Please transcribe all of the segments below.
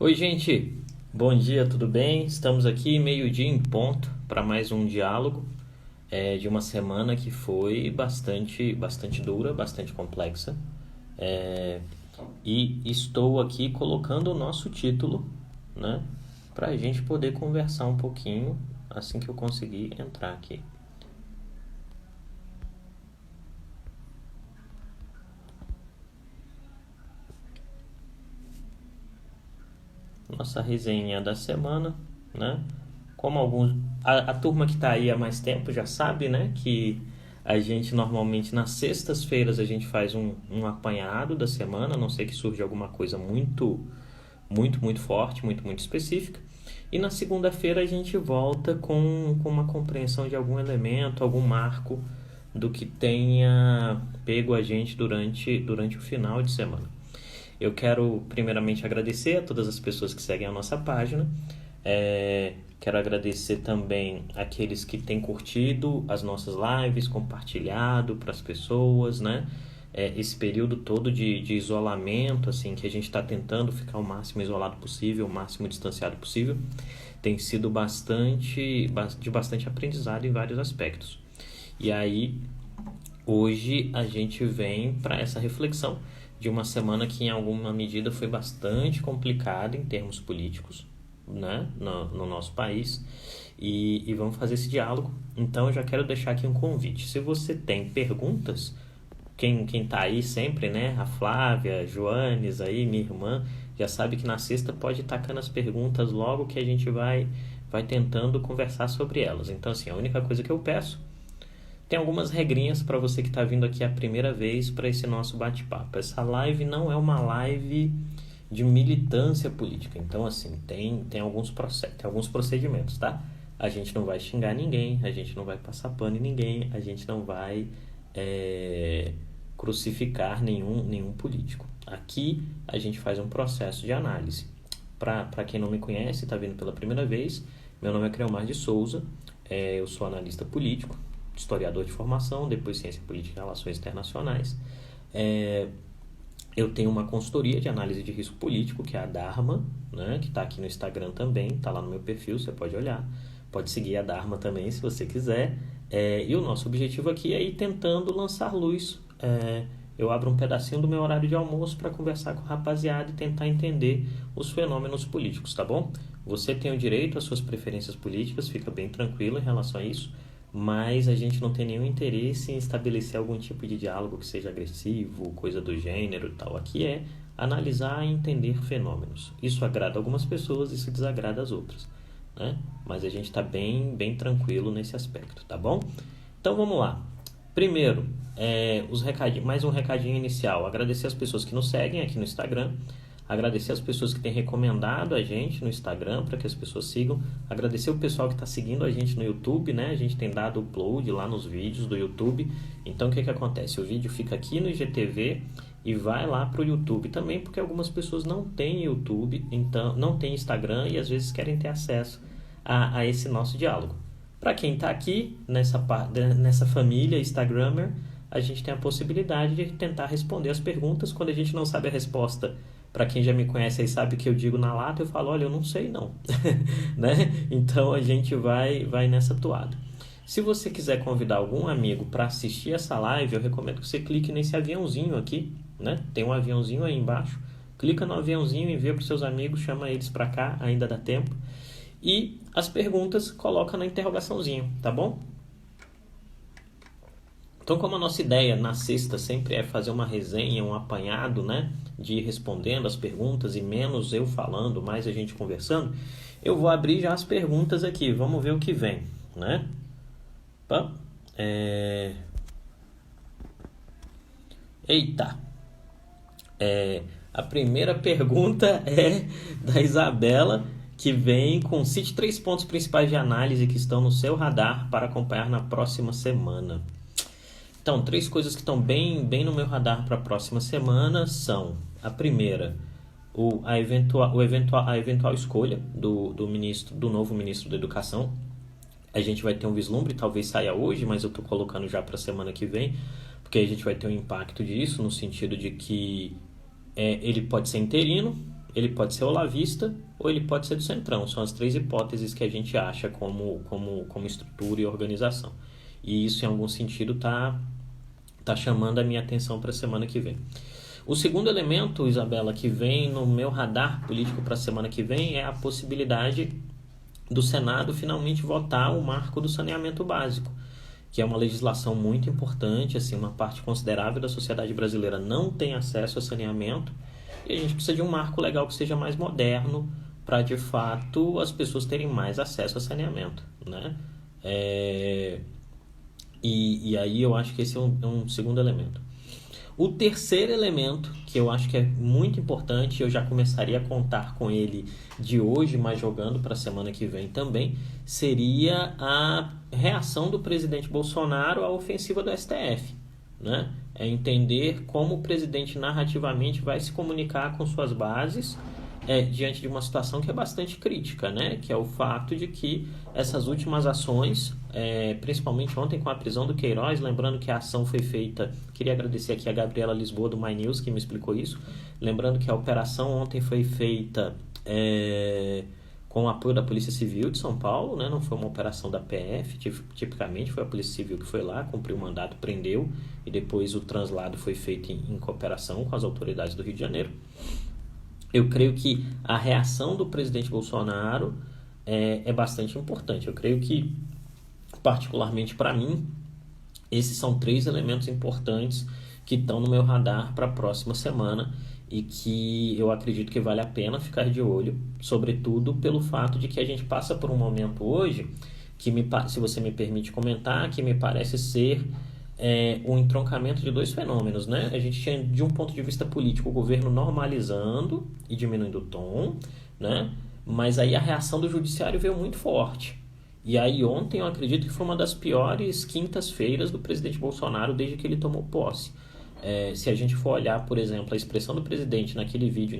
Oi, gente. Bom dia, tudo bem? Estamos aqui meio-dia em ponto para mais um diálogo de uma semana que foi bastante dura, bastante complexa. É, e estou aqui colocando o nosso título, né, para a gente poder conversar um pouquinho assim que eu conseguir entrar aqui. Nossa resenha da semana, né? Como alguns. A turma que está aí há mais tempo já sabe, né? Que a gente normalmente nas sextas-feiras a gente faz um apanhado da semana, a não ser que surja alguma coisa muito forte, muito específica. E na segunda-feira a gente volta com uma compreensão de algum elemento, algum marco do que tenha pego a gente durante o final de semana. Eu quero primeiramente agradecer a todas as pessoas que seguem a nossa página. Quero agradecer também aqueles que têm curtido as nossas lives, compartilhado para as pessoas, né? Esse período todo de isolamento, assim, que a gente está tentando ficar o máximo isolado possível, o máximo distanciado possível, tem sido de bastante aprendizado em vários aspectos. E aí, hoje a gente vem para essa reflexão de uma semana que em alguma medida foi bastante complicada em termos políticos, né, no nosso país, e vamos fazer esse diálogo. Então eu já quero deixar aqui um convite. Se você tem perguntas, quem tá aí sempre, né, a Flávia, a Joanes aí, minha irmã, já sabe que na sexta pode ir tacando as perguntas logo que a gente vai tentando conversar sobre elas. Então assim, a única coisa que eu peço, tem algumas regrinhas para você que está vindo aqui a primeira vez para esse nosso bate-papo. Essa live não é uma live de militância política. Então, assim, tem alguns procedimentos, tá? A gente não vai xingar ninguém, a gente não vai passar pano em ninguém, a gente não vai crucificar nenhum político. Aqui a gente faz um processo de análise. Para quem não me conhece, está vindo pela primeira vez, meu nome é Creomar de Souza, eu sou analista político, historiador de formação, depois ciência política e relações internacionais. Eu tenho uma consultoria de análise de risco político, que é a Dharma, né, que está aqui no Instagram também, está lá no meu perfil, você pode olhar. Pode seguir a Dharma também, se você quiser. E o nosso objetivo aqui é ir tentando lançar luz. Eu abro um pedacinho do meu horário de almoço para conversar com a rapaziada e tentar entender os fenômenos políticos, tá bom? Você tem o direito às suas preferências políticas, fica bem tranquilo em relação a isso, mas a gente não tem nenhum interesse em estabelecer algum tipo de diálogo que seja agressivo, coisa do gênero e tal. Aqui é analisar e entender fenômenos. Isso agrada algumas pessoas, isso desagrada as outras, né? Mas a gente está bem tranquilo nesse aspecto, tá bom? Então vamos lá. Primeiro, mais um recadinho inicial. Agradecer as pessoas que nos seguem aqui no Instagram. Agradecer as pessoas que têm recomendado a gente no Instagram para que as pessoas sigam. Agradecer o pessoal que está seguindo a gente no YouTube, né? A gente tem dado upload lá nos vídeos do YouTube. Então o que acontece? O vídeo fica aqui no IGTV e vai lá para o YouTube também, porque algumas pessoas não têm YouTube, então não têm Instagram e às vezes querem ter acesso a esse nosso diálogo. Para quem está aqui nessa família Instagrammer, a gente tem a possibilidade de tentar responder as perguntas. Quando a gente não sabe a resposta, para quem já me conhece aí sabe que eu digo na lata, eu falo, olha, eu não sei não, né? Então a gente vai nessa toada. Se você quiser convidar algum amigo para assistir essa live, eu recomendo que você clique nesse aviãozinho aqui, né? Tem um aviãozinho aí embaixo. Clica no aviãozinho, envia para os seus amigos, chama eles para cá, ainda dá tempo. E as perguntas coloca na interrogaçãozinho, tá bom? Então, como a nossa ideia na sexta sempre é fazer uma resenha, um apanhado, né, de ir respondendo as perguntas e menos eu falando, mais a gente conversando, eu vou abrir já as perguntas aqui, vamos ver o que vem, né? Eita! A primeira pergunta é da Isabela, que vem com cite 3 pontos principais de análise que estão no seu radar para acompanhar na próxima semana. Então, 3 coisas que estão bem no meu radar para a próxima semana são: a primeira, a eventual escolha do novo ministro da Educação. A gente vai ter um vislumbre, talvez saia hoje, mas eu estou colocando já para a semana que vem, porque a gente vai ter um impacto disso, no sentido de que ele pode ser interino, ele pode ser olavista ou ele pode ser do Centrão. São as três hipóteses que a gente acha como estrutura e organização. E isso, em algum sentido, tá chamando a minha atenção para a semana que vem. O segundo elemento, Isabela, que vem no meu radar político para a semana que vem é a possibilidade do Senado finalmente votar o marco do saneamento básico, que é uma legislação muito importante, assim, uma parte considerável da sociedade brasileira não tem acesso a saneamento, e a gente precisa de um marco legal que seja mais moderno para, de fato, as pessoas terem mais acesso a saneamento, né? E aí eu acho que esse é um segundo elemento. O terceiro elemento, que eu acho que é muito importante, eu já começaria a contar com ele de hoje, mas jogando para a semana que vem também, seria a reação do presidente Bolsonaro à ofensiva do STF, né? É entender como o presidente narrativamente vai se comunicar com suas bases diante de uma situação que é bastante crítica, né? Que é o fato de que essas últimas ações, principalmente ontem com a prisão do Queiroz, lembrando que a ação foi feita, queria agradecer aqui a Gabriela Lisboa do My News que me explicou isso, lembrando que a operação ontem foi feita com o apoio da Polícia Civil de São Paulo, né? Não foi uma operação da PF, tipicamente foi a Polícia Civil que foi lá, cumpriu o mandato, prendeu, e depois o translado foi feito em cooperação com as autoridades do Rio de Janeiro. Eu creio que a reação do presidente Bolsonaro é bastante importante. Eu creio que, particularmente para mim, esses são três elementos importantes que estão no meu radar para a próxima semana e que eu acredito que vale a pena ficar de olho, sobretudo pelo fato de que a gente passa por um momento hoje que, se você me permite comentar, que me parece ser um entroncamento de dois fenômenos, né? A gente tinha, de um ponto de vista político, o governo normalizando e diminuindo o tom, né? Mas aí a reação do judiciário veio muito forte. E aí ontem eu acredito que foi uma das piores quintas-feiras do presidente Bolsonaro desde que ele tomou posse. Se a gente for olhar, por exemplo, a expressão do presidente naquele vídeo em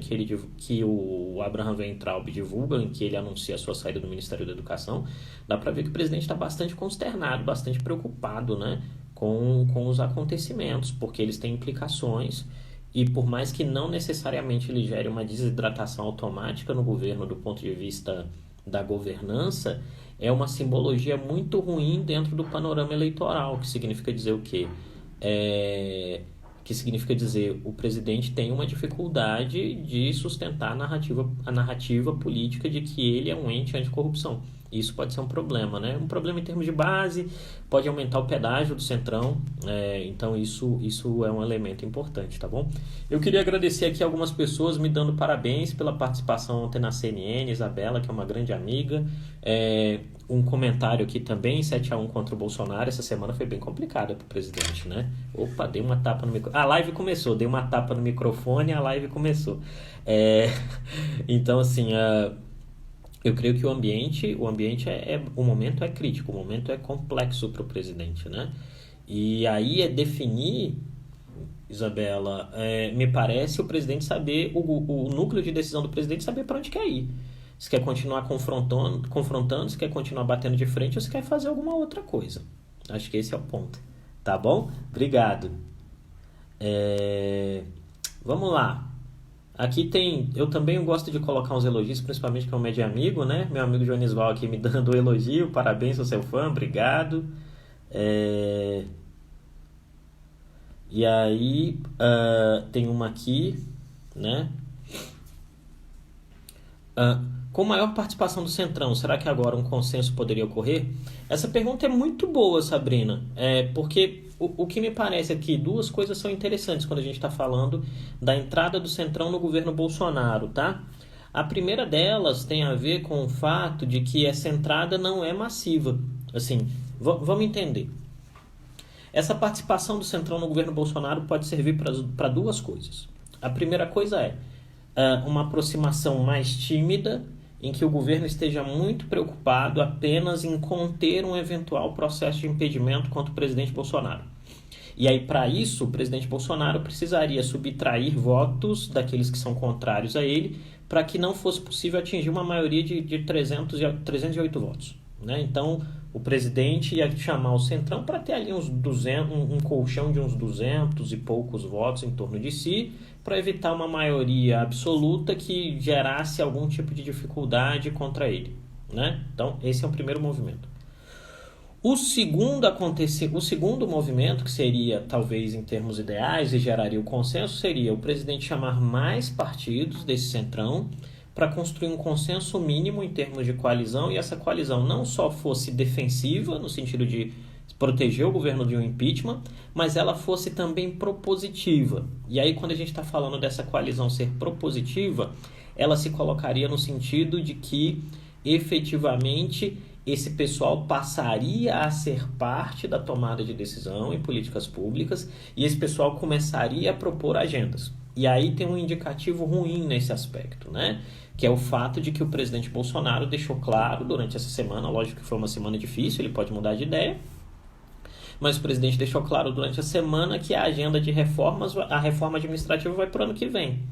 que o Abraham Weintraub divulga, em que ele anuncia a sua saída do Ministério da Educação, dá para ver que o presidente está bastante consternado, bastante preocupado, né, com os acontecimentos, porque eles têm implicações e por mais que não necessariamente ele gere uma desidratação automática no governo do ponto de vista da governança, é uma simbologia muito ruim dentro do panorama eleitoral, que significa dizer o quê? Que significa dizer o presidente tem uma dificuldade de sustentar a narrativa política de que ele é um ente anticorrupção. Isso pode ser um problema, né? Um problema em termos de base, pode aumentar o pedágio do Centrão, então isso é um elemento importante, tá bom? Eu queria agradecer aqui algumas pessoas me dando parabéns pela participação ontem na CNN, Isabela, que é uma grande amiga, um comentário aqui também, 7-1 contra o Bolsonaro, essa semana foi bem complicada para o presidente, né? Opa, dei uma tapa no microfone, a live começou, dei uma tapa no microfone e a live começou. Então, assim, eu creio que o momento é crítico, o momento é complexo para o presidente, né? E aí definir, Isabela, me parece o presidente saber, o núcleo de decisão do presidente saber para onde quer ir. Se quer continuar confrontando, se quer continuar batendo de frente ou se quer fazer alguma outra coisa. Acho que esse é o ponto. Tá bom? Obrigado. Vamos lá. Aqui eu também gosto de colocar uns elogios, principalmente que é um médio amigo, né? Meu amigo Joanisval aqui me dando um elogio, parabéns, sou seu fã, obrigado. E aí, tem uma aqui, né? Com maior participação do Centrão, será que agora um consenso poderia ocorrer? Essa pergunta é muito boa, Sabrina, porque o que me parece aqui, duas coisas são interessantes quando a gente está falando da entrada do Centrão no governo Bolsonaro, tá? A primeira delas tem a ver com o fato de que essa entrada não é massiva. Assim, vamos entender. Essa participação do Centrão no governo Bolsonaro pode servir para duas coisas. A primeira coisa é uma aproximação mais tímida, em que o governo esteja muito preocupado apenas em conter um eventual processo de impedimento contra o presidente Bolsonaro. E aí, para isso, o presidente Bolsonaro precisaria subtrair votos daqueles que são contrários a ele, para que não fosse possível atingir uma maioria de 308 votos. né? Então, o presidente ia chamar o Centrão para ter ali uns 200, um colchão de uns 200 e poucos votos em torno de si, para evitar uma maioria absoluta que gerasse algum tipo de dificuldade contra ele, né? Então, esse é o primeiro movimento. O segundo movimento, que seria, talvez em termos ideais, e geraria o consenso, seria o presidente chamar mais partidos desse centrão para construir um consenso mínimo em termos de coalizão, e essa coalizão não só fosse defensiva, no sentido de proteger o governo de um impeachment, mas ela fosse também propositiva. E aí, quando a gente está falando dessa coalizão ser propositiva, ela se colocaria no sentido de que, efetivamente, esse pessoal passaria a ser parte da tomada de decisão em políticas públicas e esse pessoal começaria a propor agendas. E aí tem um indicativo ruim nesse aspecto, né? Que é o fato de que o presidente Bolsonaro deixou claro durante essa semana, lógico que foi uma semana difícil, ele pode mudar de ideia, mas o presidente deixou claro durante a semana que a agenda de reformas, a reforma administrativa vai para o ano que vem.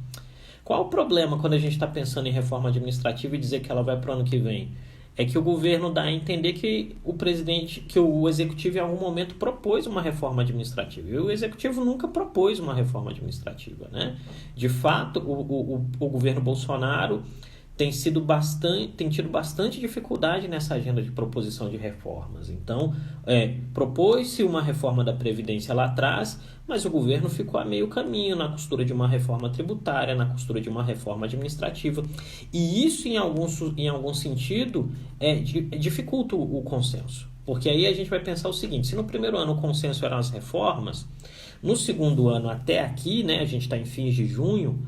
Qual o problema quando a gente está pensando em reforma administrativa e dizer que ela vai para o ano que vem? É que o governo dá a entender que o executivo em algum momento propôs uma reforma administrativa. E o executivo nunca propôs uma reforma administrativa, né? De fato, o governo Bolsonaro tem tido bastante dificuldade nessa agenda de proposição de reformas. Então, propôs-se uma reforma da Previdência lá atrás, mas o governo ficou a meio caminho na costura de uma reforma tributária, na costura de uma reforma administrativa. E isso, em algum sentido, dificulta o consenso. Porque aí a gente vai pensar o seguinte: se no primeiro ano o consenso eram as reformas, no segundo ano até aqui, né, a gente está em fins de junho,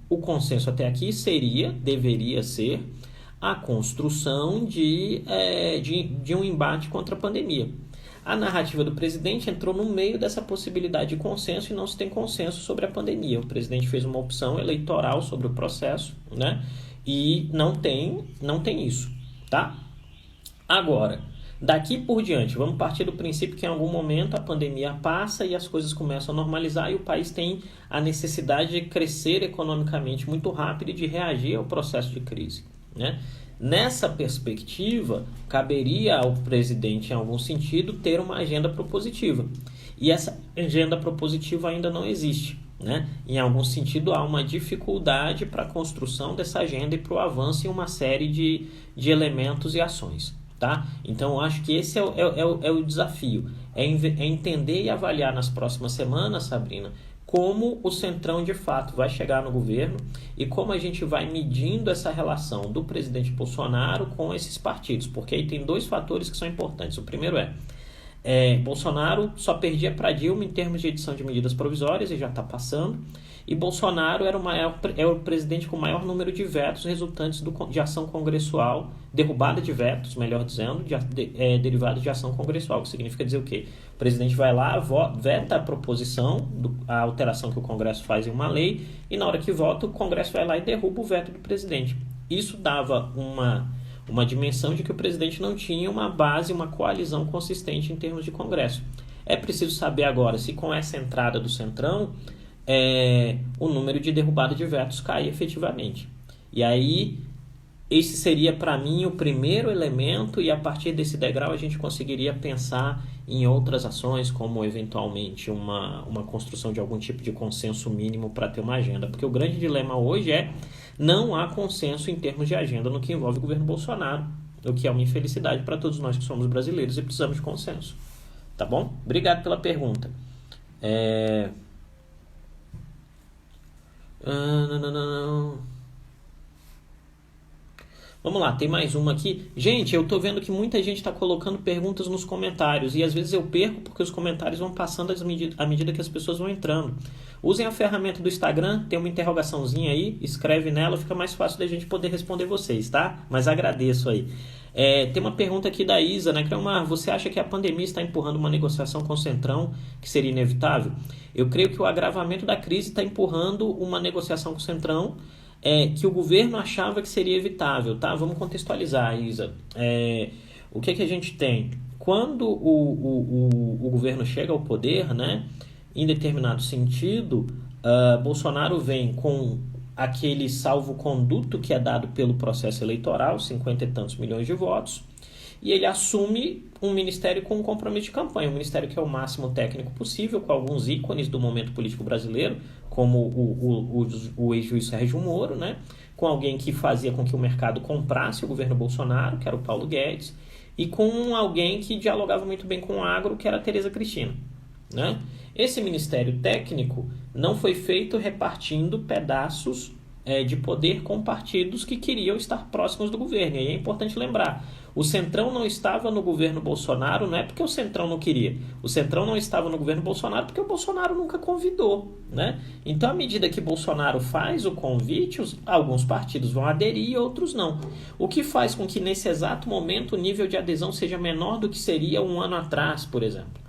o consenso até aqui deveria ser a construção de um embate contra a pandemia. A narrativa do presidente entrou no meio dessa possibilidade de consenso e não se tem consenso sobre a pandemia. O presidente fez uma opção eleitoral sobre o processo, né? E não tem isso, tá? Agora, daqui por diante, vamos partir do princípio que em algum momento a pandemia passa e as coisas começam a normalizar e o país tem a necessidade de crescer economicamente muito rápido e de reagir ao processo de crise, né? Nessa perspectiva, caberia ao presidente, em algum sentido, ter uma agenda propositiva. E essa agenda propositiva ainda não existe, né? Em algum sentido, há uma dificuldade para a construção dessa agenda e para o avanço em uma série de elementos e ações. Tá? Então, eu acho que esse é o desafio, é entender e avaliar nas próximas semanas, Sabrina, como o Centrão de fato vai chegar no governo e como a gente vai medindo essa relação do presidente Bolsonaro com esses partidos, porque aí tem dois fatores que são importantes. O primeiro Bolsonaro só perdia para Dilma em termos de edição de medidas provisórias e já está passando. E Bolsonaro era o presidente com o maior número de vetos resultantes de ação congressual, derrubada de vetos, melhor dizendo, derivada de ação congressual, que significa dizer o quê? O presidente vai lá, veta a proposição, a alteração que o Congresso faz em uma lei, e na hora que vota, o Congresso vai lá e derruba o veto do presidente. Isso dava uma dimensão de que o presidente não tinha uma base, uma coalizão consistente em termos de Congresso. É preciso saber agora se com essa entrada do Centrão, o número de derrubada de vetos cai efetivamente. E aí, esse seria para mim o primeiro elemento, e a partir desse degrau a gente conseguiria pensar em outras ações, como eventualmente uma construção de algum tipo de consenso mínimo para ter uma agenda. Porque o grande dilema hoje não há consenso em termos de agenda no que envolve o governo Bolsonaro, o que é uma infelicidade para todos nós que somos brasileiros e precisamos de consenso. Tá bom? Obrigado pela pergunta. Vamos lá, tem mais uma aqui. Gente, eu tô vendo que muita gente está colocando perguntas nos comentários e às vezes eu perco porque os comentários vão passando à medida que as pessoas vão entrando. Usem a ferramenta do Instagram, tem uma interrogaçãozinha aí, escreve nela, fica mais fácil da gente poder responder vocês, tá? Mas agradeço aí. Tem uma pergunta aqui da Isa, né? Cleomar, você acha que a pandemia está empurrando uma negociação com o Centrão que seria inevitável? Eu creio que o agravamento da crise está empurrando uma negociação com o Centrão que o governo achava que seria evitável, tá? Vamos contextualizar, Isa. O que a gente tem? Quando o governo chega ao poder, né? Em determinado sentido, Bolsonaro vem com aquele salvo-conduto que é dado pelo processo eleitoral, 50 e tantos milhões de votos, e ele assume um ministério com um compromisso de campanha, um ministério que é o máximo técnico possível, com alguns ícones do momento político brasileiro, como o ex-juiz Sérgio Moro, né? Com alguém que fazia com que o mercado comprasse o governo Bolsonaro, que era o Paulo Guedes, e com alguém que dialogava muito bem com o agro, que era a Tereza Cristina, né? Esse ministério técnico não foi feito repartindo pedaços de poder com partidos que queriam estar próximos do governo. E aí é importante lembrar, o Centrão não estava no governo Bolsonaro, não é porque o Centrão não queria. O Centrão não estava no governo Bolsonaro porque o Bolsonaro nunca convidou, né? Então, à medida que Bolsonaro faz o convite, alguns partidos vão aderir e outros não. O que faz com que, nesse exato momento, o nível de adesão seja menor do que seria um ano atrás, por exemplo.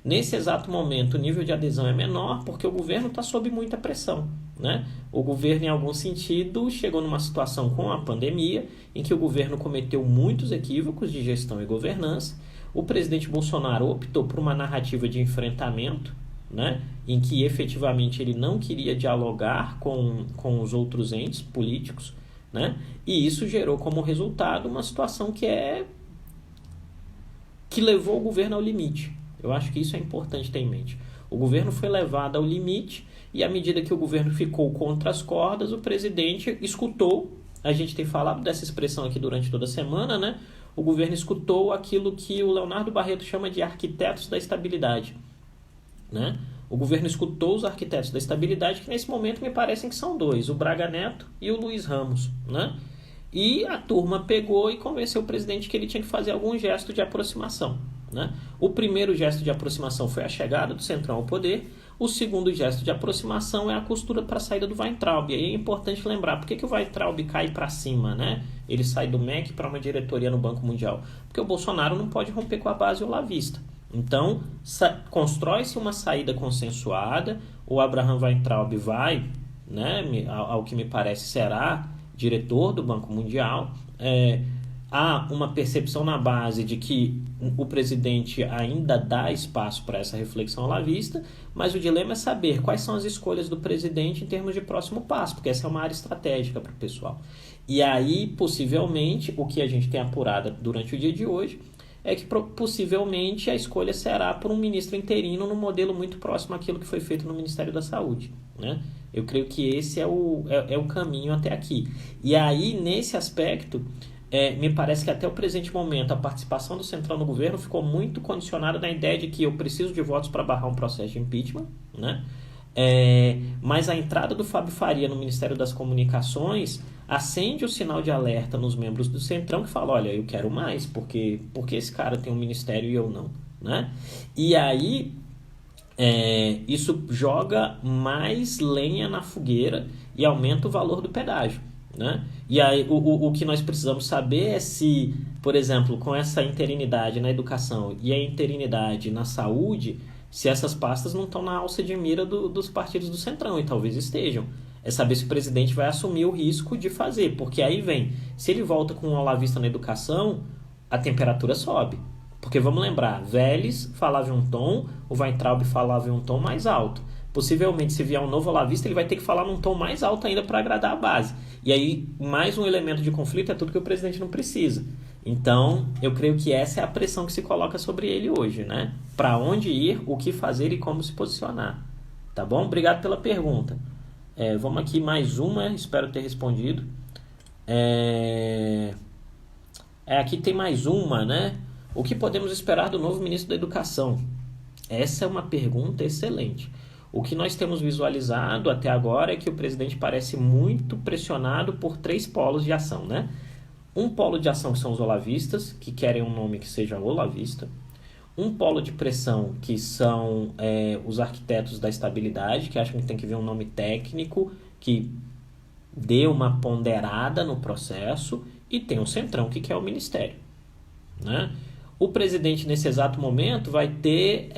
Nesse exato momento, o nível de adesão é menor porque o governo está sob muita pressão, né? O governo, em algum sentido, chegou numa situação com a pandemia em que o governo cometeu muitos equívocos de gestão e governança. O presidente Bolsonaro optou por uma narrativa de enfrentamento, né? Em que efetivamente ele não queria dialogar com os outros entes políticos, né? E isso gerou como resultado uma situação que levou o governo ao limite. Eu acho que isso é importante ter em mente. O governo foi levado ao limite e, à medida que o governo ficou contra as cordas, o presidente escutou. A gente tem falado dessa expressão aqui durante toda a semana, né? O governo escutou aquilo que o Leonardo Barreto chama de arquitetos da estabilidade, né? O governo escutou os arquitetos da estabilidade, que nesse momento me parecem que são dois, o Braga Neto e o Luiz Ramos, né? E a turma pegou e convenceu o presidente que ele tinha que fazer algum gesto de aproximação, né? O primeiro gesto de aproximação foi a chegada do Centrão ao poder. O segundo gesto de aproximação é a costura para a saída do Weintraub. E aí é importante lembrar, por que o Weintraub cai para cima, né? Ele sai do MEC para uma diretoria no Banco Mundial. Porque o Bolsonaro não pode romper com a base olavista. Então, constrói-se uma saída consensuada. O Abraham Weintraub vai, né, ao que me parece será diretor do Banco Mundial. Há uma percepção na base de que o presidente ainda dá espaço para essa reflexão olavista, mas o dilema é saber quais são as escolhas do presidente em termos de próximo passo, porque essa é uma área estratégica para o pessoal. E aí, possivelmente, o que a gente tem apurado durante o dia de hoje é que possivelmente a escolha será por um ministro interino no modelo muito próximo àquilo que foi feito no Ministério da Saúde, né? Eu creio que esse é o caminho até aqui. E aí, nesse aspecto, me parece que até o presente momento a participação do Centrão no governo ficou muito condicionada na ideia de que eu preciso de votos para barrar um processo de impeachment, né? Mas a entrada do Fábio Faria no Ministério das Comunicações acende o sinal de alerta nos membros do Centrão que falam, olha, eu quero mais, porque esse cara tem um ministério e eu não, né? E aí isso joga mais lenha na fogueira e aumenta o valor do pedágio, né? E aí o que nós precisamos saber é se, por exemplo, com essa interinidade na educação e a interinidade na saúde, se essas pastas não estão na alça de mira dos partidos do Centrão, e talvez estejam. É saber se o presidente vai assumir o risco de fazer, porque aí vem, se ele volta com um olavista na educação, a temperatura sobe. Porque vamos lembrar, Vélez falava em um tom, o Weintraub falava em um tom mais alto. Possivelmente, se vier um novo olavista, ele vai ter que falar num tom mais alto ainda para agradar a base. E aí, mais um elemento de conflito é tudo que o presidente não precisa. Então, eu creio que essa é a pressão que se coloca sobre ele hoje, né? Para onde ir, o que fazer e como se posicionar. Tá bom? Obrigado pela pergunta. Vamos aqui mais uma, espero ter respondido. Aqui tem mais uma, né? O que podemos esperar do novo ministro da Educação? Essa é uma pergunta excelente. O que nós temos visualizado até agora é que o presidente parece muito pressionado por 3 polos de ação, né? Um polo de ação que são os olavistas, que querem um nome que seja olavista. Um polo de pressão que são os arquitetos da estabilidade, que acham que tem que vir um nome técnico que dê uma ponderada no processo. E tem o Centrão, que quer o ministério, né? O presidente, nesse exato momento, vai ter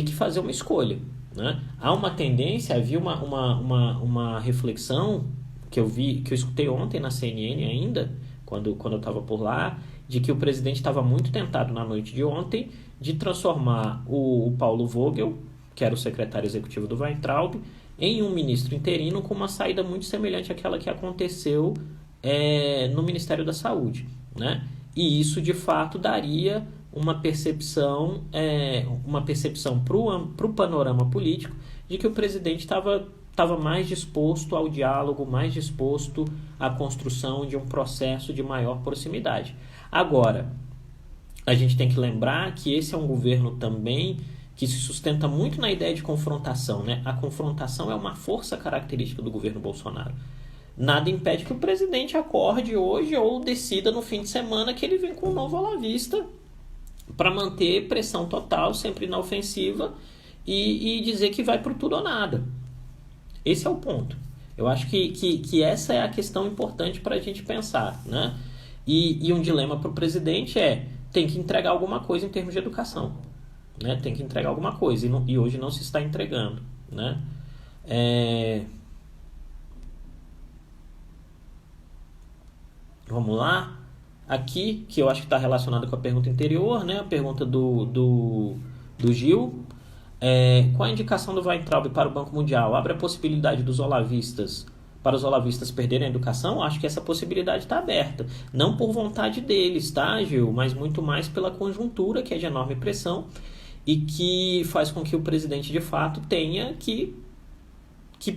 que fazer uma escolha, né? Há uma tendência, havia uma reflexão que eu escutei ontem na CNN ainda, quando eu estava por lá, de que o presidente estava muito tentado na noite de ontem de transformar o Paulo Vogel, que era o secretário executivo do Weintraub, em um ministro interino com uma saída muito semelhante àquela que aconteceu no Ministério da Saúde, né? E isso, de fato, daria uma percepção para o panorama político de que o presidente estava mais disposto ao diálogo, mais disposto à construção de um processo de maior proximidade. Agora, a gente tem que lembrar que esse é um governo também que se sustenta muito na ideia de confrontação, né? A confrontação é uma força característica do governo Bolsonaro. Nada impede que o presidente acorde hoje ou decida no fim de semana que ele vem com um novo Olavista para manter pressão total, sempre na ofensiva, e dizer que vai por tudo ou nada. Esse é o ponto. Eu acho que essa é a questão importante para a gente pensar, né? E um dilema para o presidente tem que entregar alguma coisa em termos de educação, né? Tem que entregar alguma coisa, e hoje não se está entregando, né? Vamos lá. Aqui, que eu acho que está relacionada com a pergunta anterior, né? A pergunta do Gil. Com a indicação do Weintraub para o Banco Mundial, abre a possibilidade para os olavistas perderem a educação? Acho que essa possibilidade está aberta. Não por vontade deles, tá, Gil? Mas muito mais pela conjuntura, que é de enorme pressão, e que faz com que o presidente, de fato, tenha que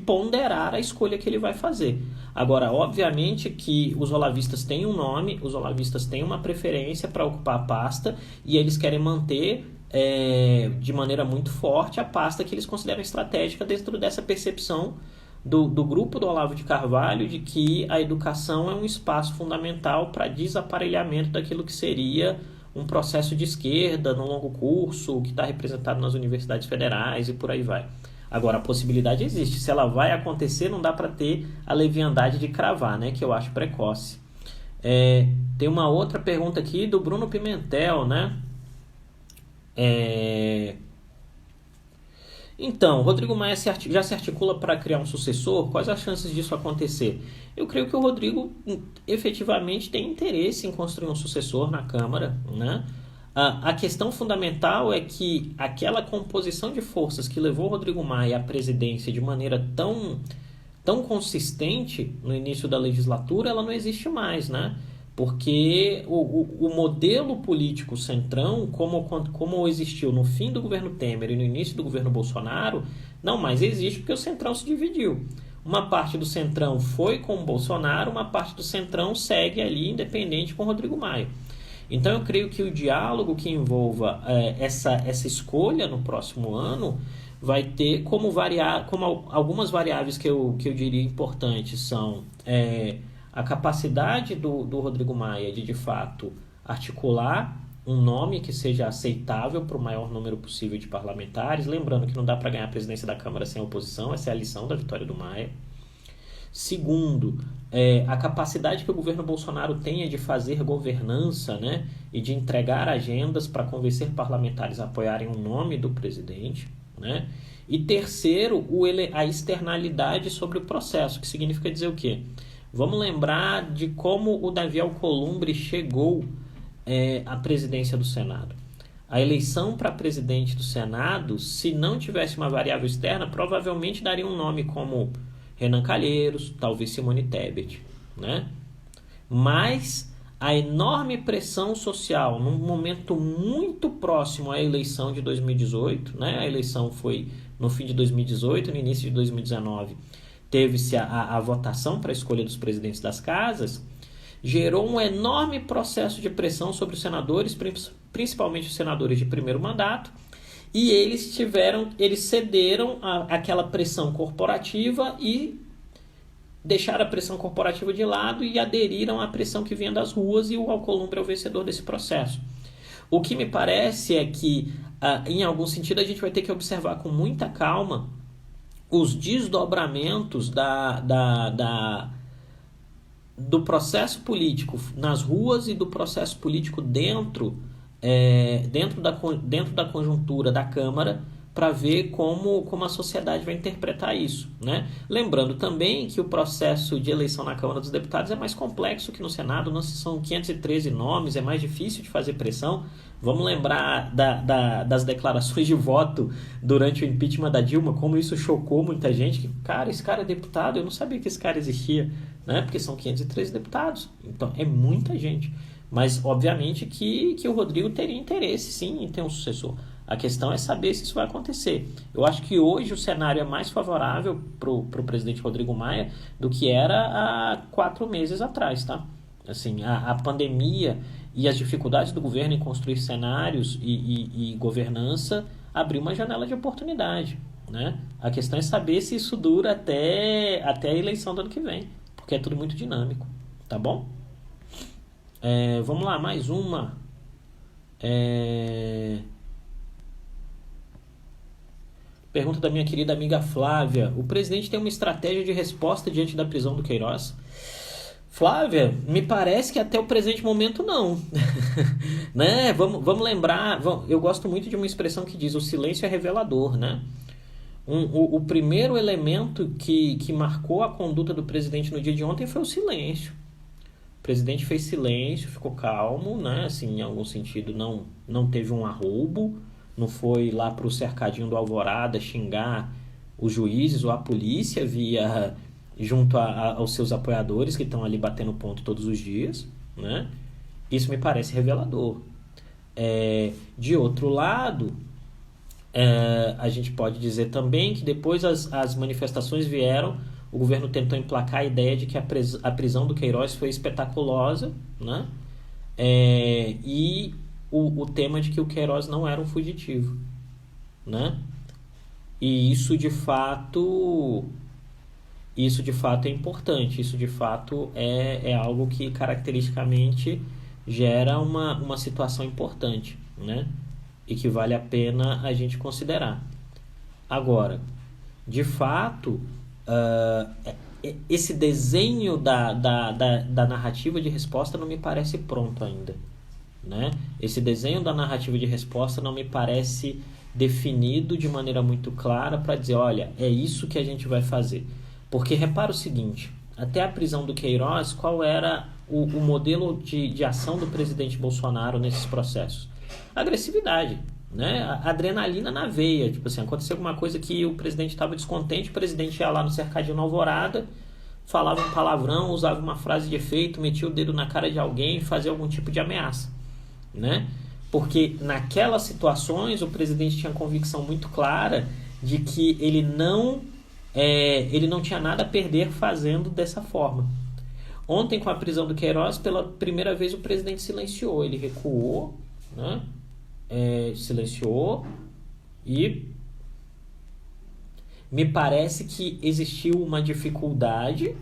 ponderar a escolha que ele vai fazer. Agora, obviamente que os olavistas têm um nome, os olavistas têm uma preferência para ocupar a pasta, e eles querem manter de maneira muito forte a pasta que eles consideram estratégica dentro dessa percepção do grupo do Olavo de Carvalho de que a educação é um espaço fundamental para desaparelhamento daquilo que seria um processo de esquerda no longo curso, que está representado nas universidades federais e por aí vai. Agora, a possibilidade existe. Se ela vai acontecer, não dá para ter a leviandade de cravar, né? Que eu acho precoce. Tem uma outra pergunta aqui do Bruno Pimentel, né? Então, Rodrigo Maia já se articula para criar um sucessor? Quais as chances disso acontecer? Eu creio que o Rodrigo efetivamente tem interesse em construir um sucessor na Câmara, né? A questão fundamental é que aquela composição de forças que levou Rodrigo Maia à presidência de maneira tão consistente no início da legislatura, ela não existe mais, né? Porque o modelo político centrão, como existiu no fim do governo Temer e no início do governo Bolsonaro, não mais existe porque o centrão se dividiu. Uma parte do centrão foi com o Bolsonaro, uma parte do centrão segue ali independente com o Rodrigo Maia. Então eu creio que o diálogo que envolva essa escolha no próximo ano vai ter como algumas variáveis que eu diria importantes são a capacidade do Rodrigo Maia de fato articular um nome que seja aceitável para o maior número possível de parlamentares, lembrando que não dá para ganhar a presidência da Câmara sem oposição, essa é a lição da vitória do Maia. Segundo, a capacidade que o governo Bolsonaro tenha de fazer governança, né, e de entregar agendas para convencer parlamentares a apoiarem o nome do presidente, né? E terceiro, a externalidade sobre o processo, que significa dizer o quê? Vamos lembrar de como o Davi Alcolumbre chegou à presidência do Senado. A eleição para presidente do Senado, se não tivesse uma variável externa, provavelmente daria um nome como Renan Calheiros, talvez Simone Tebet, né? Mas a enorme pressão social, num momento muito próximo à eleição de 2018, né? A eleição foi no fim de 2018, no início de 2019, teve-se a votação para a escolha dos presidentes das casas, gerou um enorme processo de pressão sobre os senadores, principalmente os senadores de primeiro mandato, e eles cederam àquela pressão corporativa e deixaram a pressão corporativa de lado e aderiram à pressão que vinha das ruas, e o Alcolumbre é o vencedor desse processo. O que me parece é que, em algum sentido, a gente vai ter que observar com muita calma os desdobramentos do processo político nas ruas e do processo político dentro da conjuntura da Câmara, para ver como a sociedade vai interpretar isso, né? Lembrando também que o processo de eleição na Câmara dos Deputados é mais complexo que no Senado, não são 513 nomes, é mais difícil de fazer pressão. Vamos lembrar das declarações de voto durante o impeachment da Dilma, como isso chocou muita gente, que, cara, esse cara é deputado, eu não sabia que esse cara existia, né? Porque são 513 deputados, então é muita gente. Mas, obviamente, que o Rodrigo teria interesse, sim, em ter um sucessor. A questão é saber se isso vai acontecer. Eu acho que hoje o cenário é mais favorável para o presidente Rodrigo Maia do que era há 4 meses atrás, tá? Assim, a pandemia e as dificuldades do governo em construir cenários e governança abriu uma janela de oportunidade, né? A questão é saber se isso dura até a eleição do ano que vem, porque é tudo muito dinâmico, tá bom? Vamos lá, mais uma. Pergunta da minha querida amiga Flávia. O presidente tem uma estratégia de resposta diante da prisão do Queiroz? Flávia, me parece que até o presente momento não. Né? Vamos lembrar, eu gosto muito de uma expressão que diz: o silêncio é revelador, né? O primeiro elemento que marcou a conduta do presidente no dia de ontem foi o silêncio. O presidente fez silêncio, ficou calmo, né? Assim, em algum sentido não teve um arroubo, não foi lá para o cercadinho do Alvorada xingar os juízes ou a polícia junto aos seus apoiadores que estão ali batendo ponto todos os dias, né? Isso me parece revelador. De outro lado, a gente pode dizer também que depois as manifestações vieram, o governo tentou emplacar a ideia de que a prisão do Queiroz foi espetaculosa, né? E o tema de que o Queiroz não era um fugitivo, né? E isso de fato é importante, isso de fato é algo que caracteristicamente gera uma situação importante, né? E que vale a pena a gente considerar. Agora, de fato, esse desenho da narrativa de resposta não me parece pronto ainda, né? Esse desenho da narrativa de resposta não me parece definido de maneira muito clara para dizer, olha, é isso que a gente vai fazer. Porque repara o seguinte, até a prisão do Queiroz, qual era o modelo de ação do presidente Bolsonaro nesses processos? Agressividade, né? A adrenalina na veia. Tipo assim, aconteceu alguma coisa que o presidente estava descontente, o presidente ia lá no cercadinho na Alvorada, falava um palavrão, usava uma frase de efeito, metia o dedo na cara de alguém, fazia algum tipo de ameaça, né? Porque naquelas situações o presidente tinha convicção muito clara de que ele não tinha nada a perder fazendo dessa forma. Ontem, com a prisão do Queiroz, pela primeira vez o presidente silenciou, ele recuou, né? Silenciou, e me parece que existiu uma dificuldade,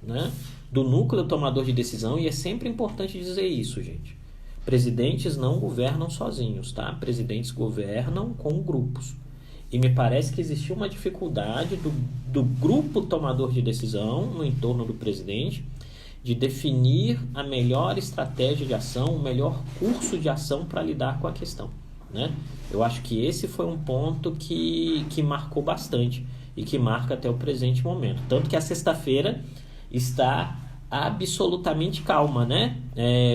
né, do núcleo tomador de decisão, e é sempre importante dizer isso, gente. Presidentes não governam sozinhos, tá? Presidentes governam com grupos. E me parece que existiu uma dificuldade do grupo tomador de decisão no entorno do presidente de definir a melhor estratégia de ação, o melhor curso de ação para lidar com a questão, né? Eu acho que esse foi um ponto que marcou bastante e que marca até o presente momento. Tanto que a sexta-feira está absolutamente calma, né?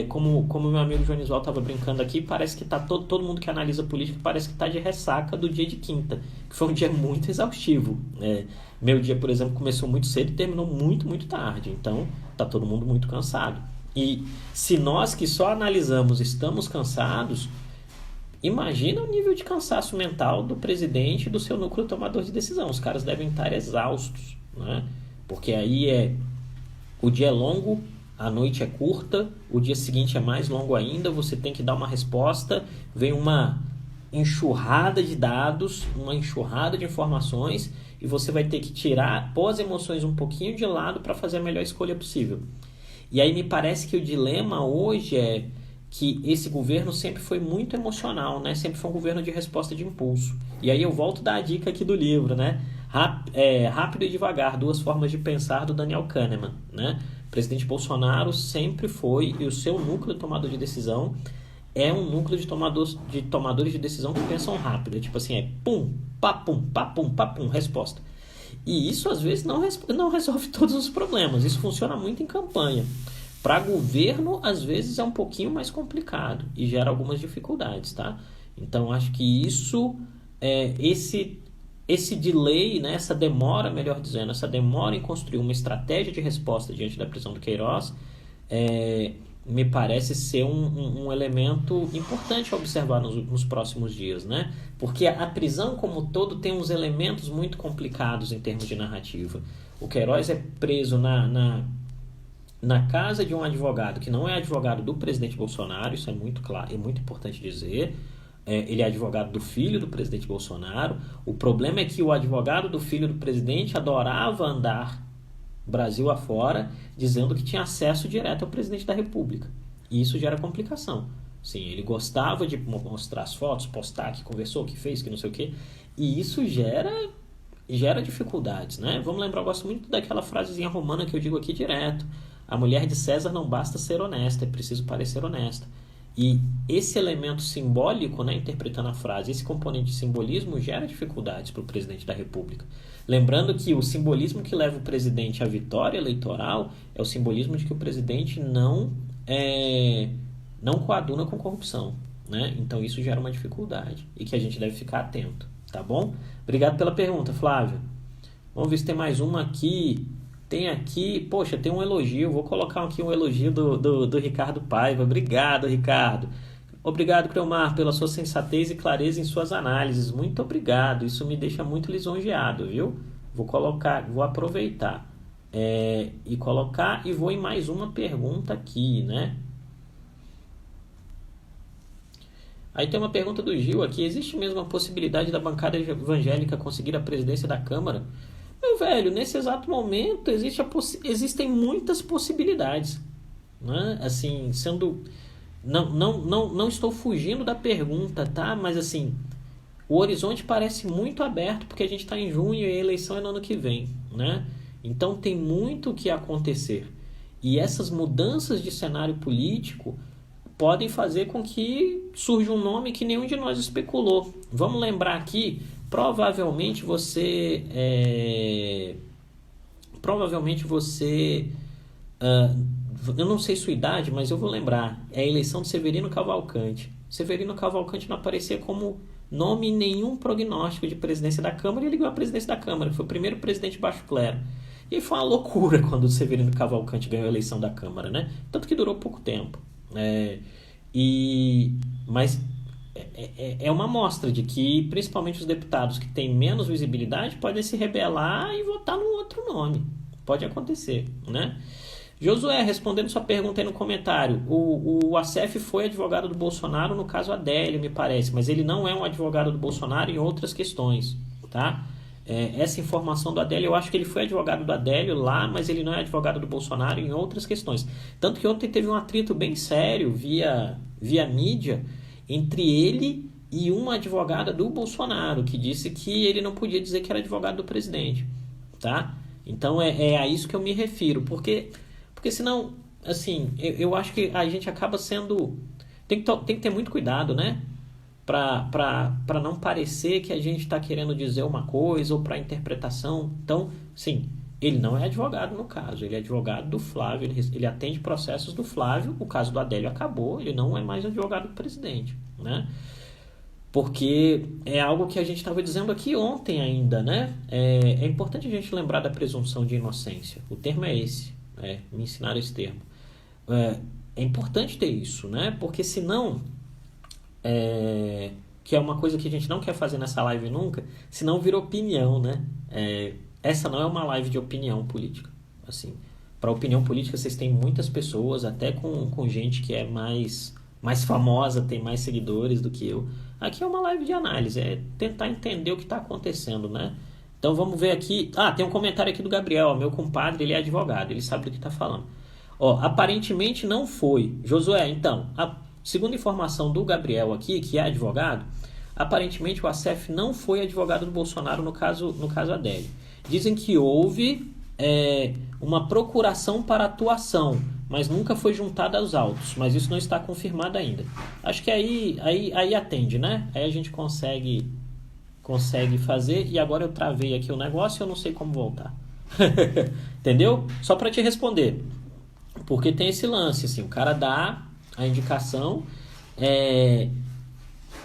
Como meu amigo Joanisval estava brincando aqui, parece que tá todo mundo que analisa política parece que está de ressaca do dia de quinta, que foi um dia muito exaustivo. Meu dia, por exemplo, começou muito cedo e terminou muito, muito tarde, então tá todo mundo muito cansado. E se nós que só analisamos estamos cansados, imagina o nível de cansaço mental do presidente e do seu núcleo tomador de decisão. Os caras devem estar exaustos, né? Porque aí o dia é longo, a noite é curta, o dia seguinte é mais longo ainda, você tem que dar uma resposta, vem uma enxurrada de dados, uma enxurrada de informações, e você vai ter que pôr as emoções um pouquinho de lado para fazer a melhor escolha possível. E aí me parece que o dilema hoje é que esse governo sempre foi muito emocional, né? Sempre foi um governo de resposta de impulso. E aí eu volto a dar a dica aqui do livro, né? Rápido e Devagar, 2 formas de pensar, do Daniel Kahneman, né? O presidente Bolsonaro sempre foi, e o seu núcleo tomador de decisão é um núcleo de tomadores de decisão que pensam rápido. Tipo assim, é pum, papum, papum, papum, resposta. E isso, às vezes, não resolve todos os problemas. Isso funciona muito em campanha. Para governo, às vezes, é um pouquinho mais complicado e gera algumas dificuldades, tá? Então, acho que isso, esse delay, né, essa demora, melhor dizendo, essa demora em construir uma estratégia de resposta diante da prisão do Queiroz, me parece ser um elemento importante a observar nos próximos dias, né? Porque a prisão como um todo tem uns elementos muito complicados em termos de narrativa. O Queiroz é preso na casa de um advogado que não é advogado do presidente Bolsonaro, isso é muito claro, é muito importante dizer. Ele é advogado do filho do presidente Bolsonaro. O problema é que o advogado do filho do presidente adorava andar Brasil afora, dizendo que tinha acesso direto ao presidente da República. E isso gera complicação. Sim, ele gostava de mostrar as fotos, postar que conversou, que fez, que não sei o quê. E isso gera dificuldades, né? Vamos lembrar, eu gosto muito daquela frasezinha romana que eu digo aqui direto. A mulher de César não basta ser honesta, é preciso parecer honesta. E esse elemento simbólico, né, interpretando a frase, esse componente de simbolismo gera dificuldades para o presidente da República. Lembrando que o simbolismo que leva o presidente à vitória eleitoral é o simbolismo de que o presidente não coaduna com corrupção, né? Então isso gera uma dificuldade e que a gente deve ficar atento, tá bom? Obrigado pela pergunta, Flávio. Vamos ver se tem mais uma aqui. Tem aqui, poxa, tem um elogio. Vou colocar aqui um elogio do Ricardo Paiva. Obrigado, Ricardo. Obrigado, Cleomar, pela sua sensatez e clareza em suas análises. Muito obrigado. Isso me deixa muito lisonjeado, viu? Vou aproveitar e colocar, e vou em mais uma pergunta aqui, né? Aí tem uma pergunta do Gil aqui. Existe mesmo a possibilidade da bancada evangélica conseguir a presidência da Câmara? Meu velho, nesse exato momento existem muitas possibilidades, né? Assim, não estou fugindo da pergunta, tá? Mas assim, o horizonte parece muito aberto porque a gente está em junho e a eleição é no ano que vem, né? Então tem muito o que acontecer. E essas mudanças de cenário político podem fazer com que surja um nome que nenhum de nós especulou. Vamos lembrar aqui, provavelmente você eu não sei sua idade, mas eu vou lembrar, é a eleição de Severino Cavalcante. Severino Cavalcante não aparecia como nome em nenhum prognóstico de presidência da Câmara, e ele ganhou a presidência da Câmara, foi o primeiro presidente baixo clero. E foi uma loucura quando o Severino Cavalcante ganhou a eleição da Câmara, né? Tanto que durou pouco tempo. Mas é uma amostra de que, principalmente os deputados que têm menos visibilidade, podem se rebelar e votar num outro nome. Pode acontecer, né? Josué, respondendo sua pergunta aí no comentário, o Acef foi advogado do Bolsonaro no caso Adélio, me parece, mas ele não é um advogado do Bolsonaro em outras questões, tá? Essa informação do Adélio, eu acho que ele foi advogado do Adélio lá, mas ele não é advogado do Bolsonaro em outras questões. Tanto que ontem teve um atrito bem sério via mídia entre ele e uma advogada do Bolsonaro, que disse que ele não podia dizer que era advogado do presidente, tá? Então é a isso que eu me refiro, porque senão, assim, eu acho que a gente acaba sendo... Tem que ter muito cuidado, né? Para não parecer que a gente está querendo dizer uma coisa ou para interpretação. Então, sim, ele não é advogado no caso, ele é advogado do Flávio, ele atende processos do Flávio, o caso do Adélio acabou, ele não é mais advogado do presidente, né? Porque é algo que a gente estava dizendo aqui ontem ainda, né? É importante a gente lembrar da presunção de inocência, o termo é esse, me ensinaram esse termo. É importante ter isso, né? Porque senão... que é uma coisa que a gente não quer fazer nessa live nunca, senão vira opinião, né? Essa não é uma live de opinião política. Assim, para opinião política vocês têm muitas pessoas, até com gente que é mais famosa, tem mais seguidores do que eu. Aqui é uma live de análise, é tentar entender o que está acontecendo, né? Então vamos ver aqui. Tem um comentário aqui do Gabriel, meu compadre, ele é advogado, ele sabe do que está falando. Aparentemente não foi. Josué, então, segundo informação do Gabriel aqui, que é advogado, aparentemente o Acef não foi advogado do Bolsonaro no caso Adélio. Dizem que houve uma procuração para atuação, mas nunca foi juntada aos autos, mas isso não está confirmado ainda. Acho que aí atende, né? Aí a gente consegue fazer, e agora eu travei aqui o negócio e eu não sei como voltar. Entendeu? Só para te responder. Porque tem esse lance, assim, o cara dá a indicação,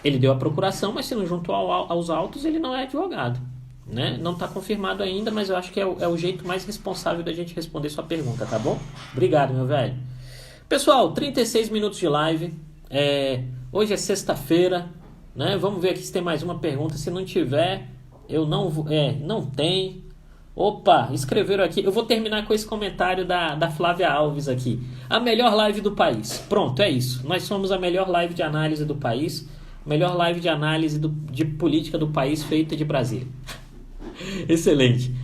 ele deu a procuração, mas se não juntou aos autos, ele não é advogado, né? Não está confirmado ainda, mas eu acho que é o jeito mais responsável da gente responder sua pergunta, tá bom? Obrigado, meu velho. Pessoal, 36 minutos de live. Hoje é sexta-feira, né? Vamos ver aqui se tem mais uma pergunta. Se não tiver, eu não vou. Não tem. Opa, escreveram aqui. Eu vou terminar com esse comentário da Flávia Alves aqui. A melhor live do país. Pronto, é isso. Nós somos a melhor live de análise do país. Melhor live de análise de política do país feita de Brasília. Excelente.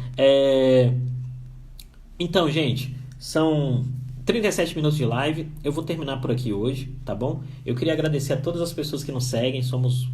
Então, gente, são 37 minutos de live. Eu vou terminar por aqui hoje, tá bom? Eu queria agradecer a todas as pessoas que nos seguem. Somos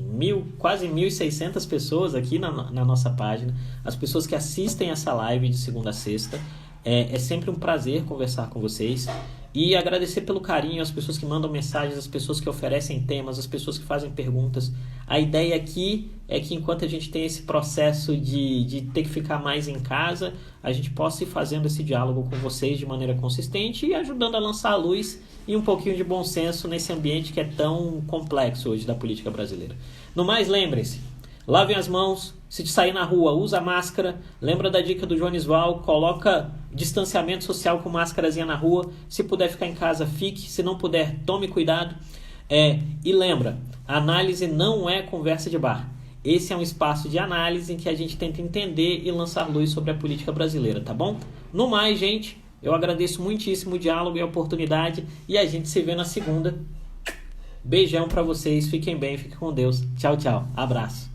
quase 1.600 pessoas aqui na nossa página. As pessoas que assistem essa live de segunda a sexta. É sempre um prazer conversar com vocês. E agradecer pelo carinho, as pessoas que mandam mensagens, as pessoas que oferecem temas, as pessoas que fazem perguntas. A ideia aqui é que enquanto a gente tem esse processo de ter que ficar mais em casa, a gente possa ir fazendo esse diálogo com vocês de maneira consistente e ajudando a lançar a luz e um pouquinho de bom senso nesse ambiente que é tão complexo hoje da política brasileira. No mais, lembrem-se, lavem as mãos, se sair na rua, usa máscara, lembra da dica do Joanisval, coloca distanciamento social com máscarazinha na rua, se puder ficar em casa, fique, se não puder, tome cuidado. E lembra, a análise não é conversa de bar. Esse é um espaço de análise em que a gente tenta entender e lançar luz sobre a política brasileira, tá bom? No mais, gente, eu agradeço muitíssimo o diálogo e a oportunidade e a gente se vê na segunda. Beijão pra vocês, fiquem bem, fiquem com Deus. Tchau, tchau. Abraço.